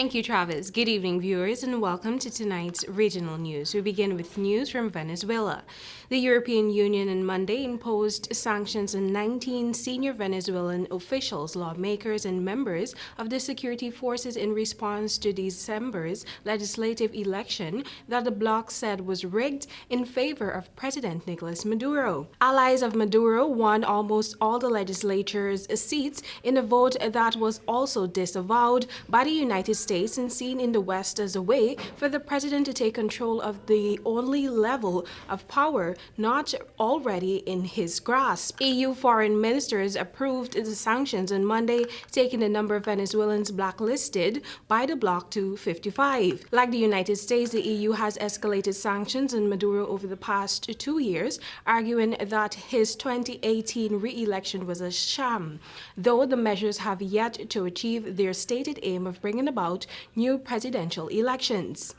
Thank you, Travis. Good evening, viewers, and welcome to tonight's regional news. We begin with news from Venezuela. The European Union on Monday imposed sanctions on 19 senior Venezuelan officials, lawmakers, and members of the security forces in response to December's legislative election that the bloc said was rigged in favor of President Nicolas Maduro. Allies of Maduro won almost all the legislature's seats in a vote that was also disavowed by the United States and seen in the West as a way for the president to take control of the only level of power not already in his grasp. EU foreign ministers approved the sanctions on Monday, taking the number of Venezuelans blacklisted by the bloc to 55. Like the United States, the EU has escalated sanctions on Maduro over the past 2 years, arguing that his 2018 re-election was a sham, though the measures have yet to achieve their stated aim of bringing about new presidential elections.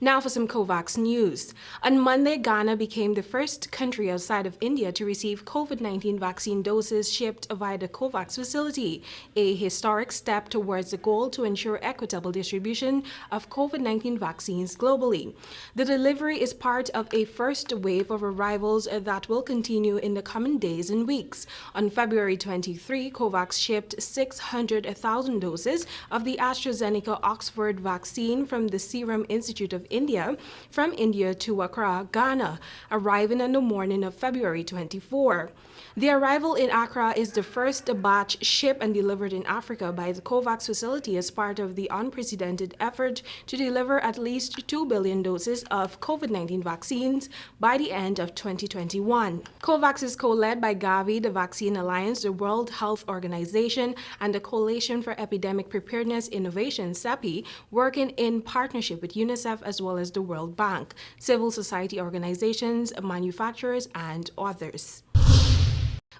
Now for some COVAX news. On Monday, Ghana became the first country outside of India to receive COVID-19 vaccine doses shipped via the COVAX facility, a historic step towards the goal to ensure equitable distribution of COVID-19 vaccines globally. The delivery is part of a first wave of arrivals that will continue in the coming days and weeks. On February 23, COVAX shipped 600,000 doses of the AstraZeneca Oxford vaccine from the Serum Institute of India from India to Accra, Ghana, arriving on the morning of February 24. The arrival in Accra is the first batch shipped and delivered in Africa by the COVAX facility as part of the unprecedented effort to deliver at least 2 billion doses of COVID-19 vaccines by the end of 2021. COVAX is co-led by Gavi, the Vaccine Alliance, the World Health Organization, and the Coalition for Epidemic Preparedness Innovation, CEPI, working in partnership with UNICEF as well as the World Bank, civil society organizations, manufacturers, and others.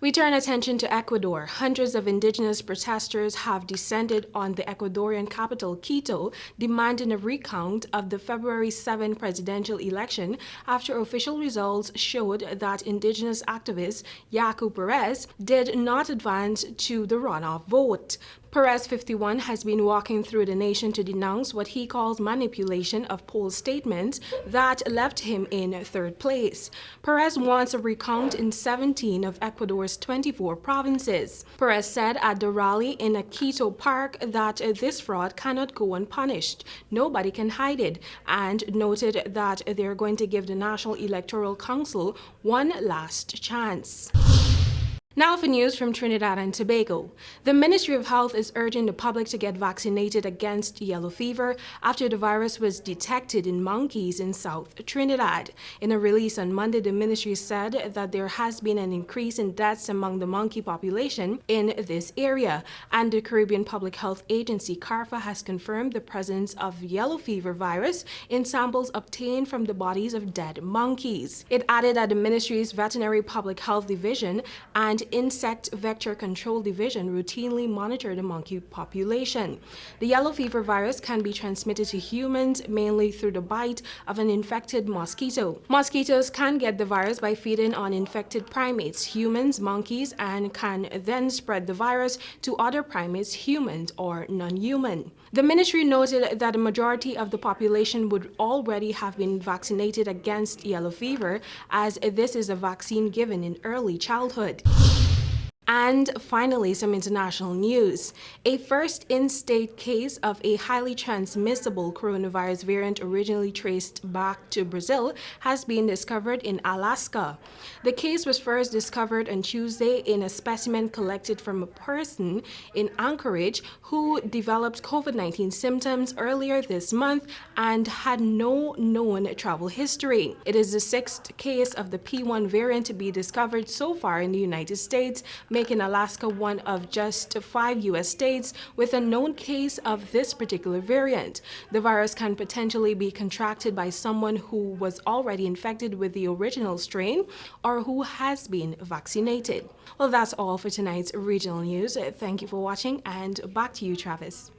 We turn attention to Ecuador. Hundreds of indigenous protesters have descended on the Ecuadorian capital, Quito, demanding a recount of the February 7 presidential election after official results showed that indigenous activist Yaku Perez did not advance to the runoff vote. Perez, 51, has been walking through the nation to denounce what he calls manipulation of poll statements that left him in third place. Perez wants a recount in 17 of Ecuador's 24 provinces. Perez said at the rally in a Quito park that this fraud cannot go unpunished. Nobody can hide it, and noted that they're going to give the National Electoral Council one last chance. Now for news from Trinidad and Tobago. The Ministry of Health is urging the public to get vaccinated against yellow fever after the virus was detected in monkeys in South Trinidad. In a release on Monday, the ministry said that there has been an increase in deaths among the monkey population in this area, and the Caribbean Public Health Agency, CARPHA, has confirmed the presence of yellow fever virus in samples obtained from the bodies of dead monkeys. It added that the ministry's Veterinary Public Health Division and Insect Vector Control Division routinely monitor the monkey population. The yellow fever virus can be transmitted to humans mainly through the bite of an infected mosquito. Mosquitoes can get the virus by feeding on infected primates, humans, monkeys, and can then spread the virus to other primates, humans, or non-human. The ministry noted that a majority of the population would already have been vaccinated against yellow fever, as this is a vaccine given in early childhood. And finally, some international news. A first in-state case of a highly transmissible coronavirus variant originally traced back to Brazil has been discovered in Alaska. The case was first discovered on Tuesday in a specimen collected from a person in Anchorage who developed COVID-19 symptoms earlier this month and had no known travel history. It is the sixth case of the P1 variant to be discovered so far in the United States, making Alaska one of just 5 U.S. states with a known case of this particular variant. The virus can potentially be contracted by someone who was already infected with the original strain or who has been vaccinated. Well, that's all for tonight's regional news. Thank you for watching, and back to you, Travis.